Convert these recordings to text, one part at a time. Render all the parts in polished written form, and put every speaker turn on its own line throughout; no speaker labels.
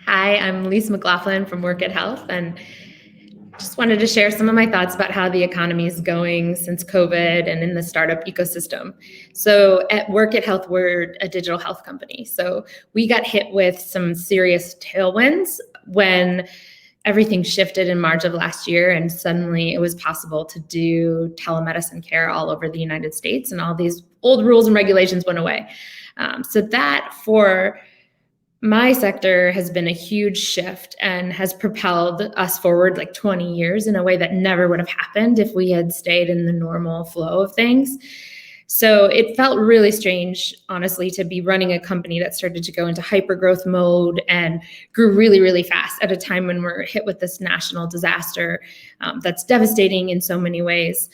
Hi, I'm Lisa McLaughlin from Workit Health, and just wanted to share some of my thoughts about how the economy is going since COVID and in the startup ecosystem. So at Workit Health, we're a digital health company. So we got hit with some serious tailwinds when everything shifted in March of last year, and suddenly it was possible to do telemedicine care all over the United States, and all these old rules and regulations went away. So that for my sector has been a huge shift and has propelled us forward like 20 years in a way that never would have happened if we had stayed in the normal flow of things. So it felt really strange, honestly, to be running a company that started to go into hypergrowth mode and grew really, really fast at a time when we're hit with this national disaster that's devastating in so many ways.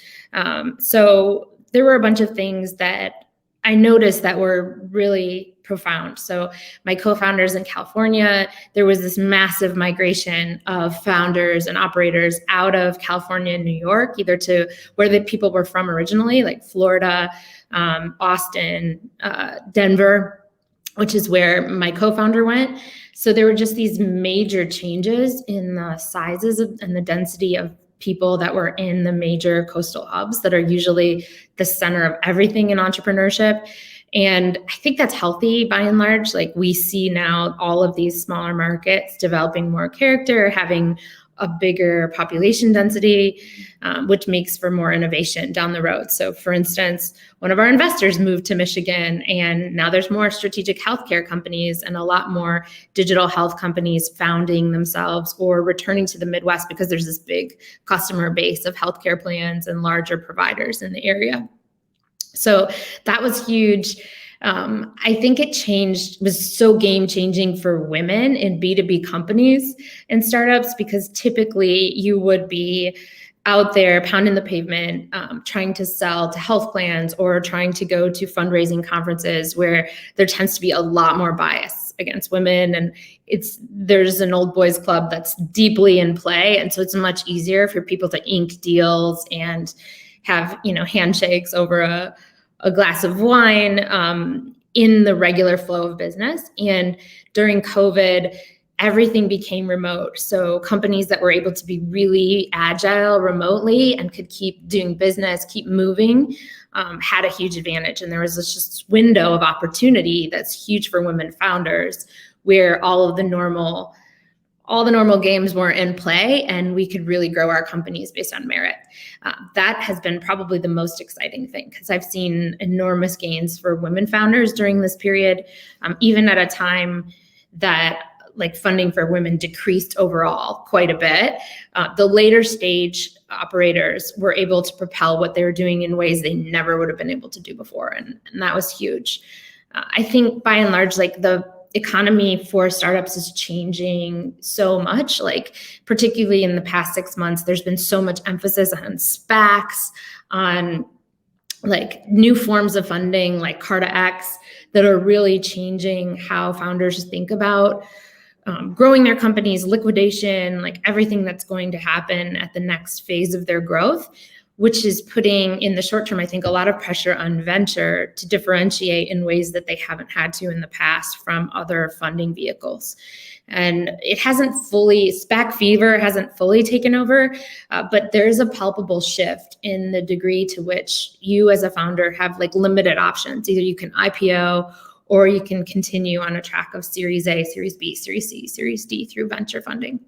So there were a bunch of things that I noticed that were really profound. So my co-founders in California, there was this massive migration of founders and operators out of California and New York, either to where the people were from originally, like Florida, Austin, Denver, which is where my co-founder went. So there were just these major changes in the sizes and the density of people that were in the major coastal hubs that are usually the center of everything in entrepreneurship. And I think that's healthy by and large. Like we see now all of these smaller markets developing more character, having a bigger population density, which makes for more innovation down the road. So for instance, one of our investors moved to Michigan, and now there's more strategic healthcare companies and a lot more digital health companies founding themselves or returning to the Midwest because there's this big customer base of healthcare plans and larger providers in the area. So that was huge. I think was so game changing for women in B2B companies and startups, because typically you would be out there pounding the pavement, trying to sell to health plans or trying to go to fundraising conferences where there tends to be a lot more bias against women. And there's an old boys club that's deeply in play. And so it's much easier for people to ink deals and have, handshakes over a glass of wine in the regular flow of business. And during COVID, everything became remote. So companies that were able to be really agile remotely and could keep doing business, keep moving, had a huge advantage. And there was this just window of opportunity that's huge for women founders, where all the normal games were in play, and we could really grow our companies based on merit. That has been probably the most exciting thing, because I've seen enormous gains for women founders during this period, even at a time that funding for women decreased overall quite a bit. The later stage operators were able to propel what they were doing in ways they never would have been able to do before. And that was huge. I think by and large, the economy for startups is changing so much, particularly in the past 6 months. There's been so much emphasis on SPACs, on new forms of funding like Carta-X that are really changing how founders think about growing their companies, liquidation, everything that's going to happen at the next phase of their growth, which is putting, in the short term, I think, a lot of pressure on venture to differentiate in ways that they haven't had to in the past from other funding vehicles. And SPAC fever hasn't fully taken over, but there's a palpable shift in the degree to which you as a founder have limited options. Either you can IPO, or you can continue on a track of Series A, Series B, Series C, Series D through venture funding.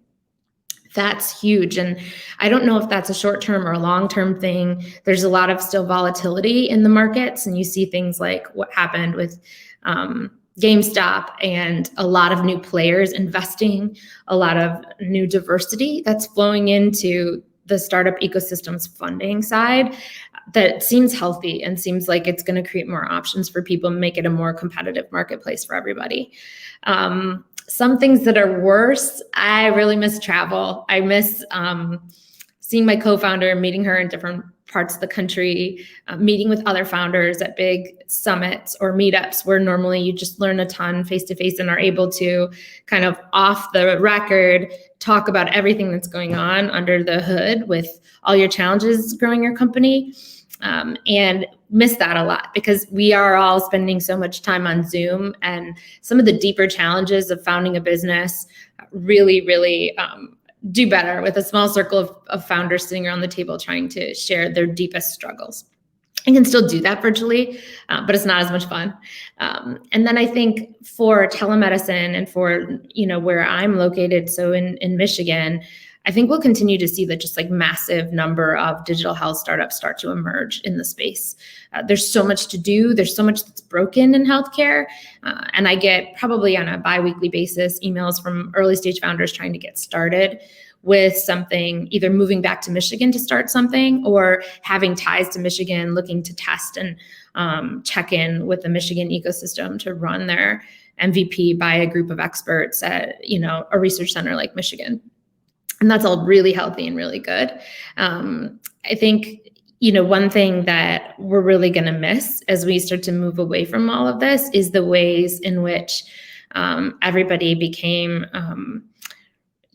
That's huge. And I don't know if that's a short-term or a long-term thing. There's a lot of still volatility in the markets, and you see things like what happened with GameStop and a lot of new players investing, a lot of new diversity that's flowing into the startup ecosystem's funding side that seems healthy and seems like it's going to create more options for people and make it a more competitive marketplace for everybody. Some things that are worse, I really miss travel. I miss seeing my co-founder, meeting her in different parts of the country, meeting with other founders at big summits or meetups where normally you just learn a ton face-to-face and are able to kind of off the record talk about everything that's going on under the hood with all your challenges growing your company. and miss that a lot because we are all spending so much time on Zoom, and some of the deeper challenges of founding a business really do better with a small circle of founders sitting around the table trying to share their deepest struggles. I can still do that virtually, but it's not as much fun. And then I think for telemedicine and for, where I'm located, so in Michigan, I think we'll continue to see that just like massive number of digital health startups start to emerge in the space. There's so much to do. There's so much that's broken in healthcare. And I get probably on a bi-weekly basis emails from early stage founders trying to get started with something, either moving back to Michigan to start something or having ties to Michigan, looking to test and check in with the Michigan ecosystem to run their MVP by a group of experts at, a research center like Michigan. And that's all really healthy and really good. I think, one thing that we're really going to miss as we start to move away from all of this is the ways in which everybody became,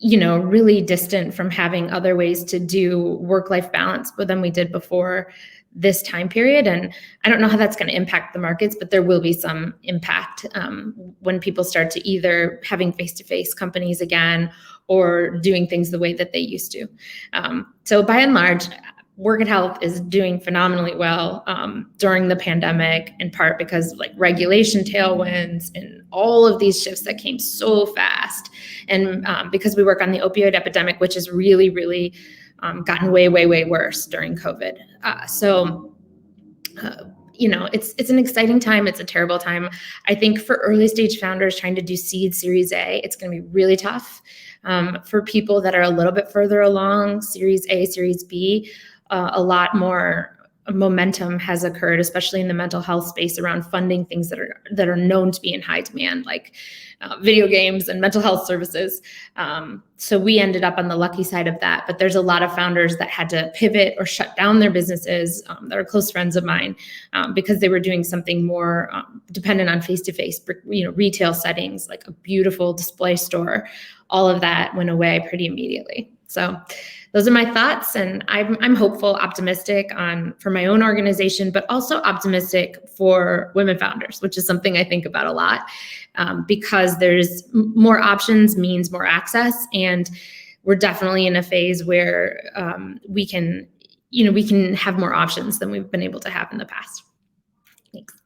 really distant from having other ways to do work-life balance than we did before this time period. And I don't know how that's going to impact the markets, but there will be some impact when people start to either having face-to-face companies again or doing things the way that they used to. So by and large, Workit Health is doing phenomenally well during the pandemic, in part because of regulation tailwinds and all of these shifts that came so fast. And because we work on the opioid epidemic, which has really gotten way worse during COVID. It's an exciting time. It's a terrible time. I think for early stage founders trying to do seed Series A, it's going to be really tough. For people that are a little bit further along, Series A, Series B, a lot more momentum has occurred, especially in the mental health space around funding things that are known to be in high demand, like video games and mental health services. So we ended up on the lucky side of that, but there's a lot of founders that had to pivot or shut down their businesses that are close friends of mine because they were doing something more dependent on face-to-face, retail settings, like a beautiful display store. All of that went away pretty immediately. So those are my thoughts, and I'm hopeful, optimistic for my own organization, but also optimistic for women founders, which is something I think about a lot because there's more options means more access, and we're definitely in a phase where we can have more options than we've been able to have in the past. Thanks.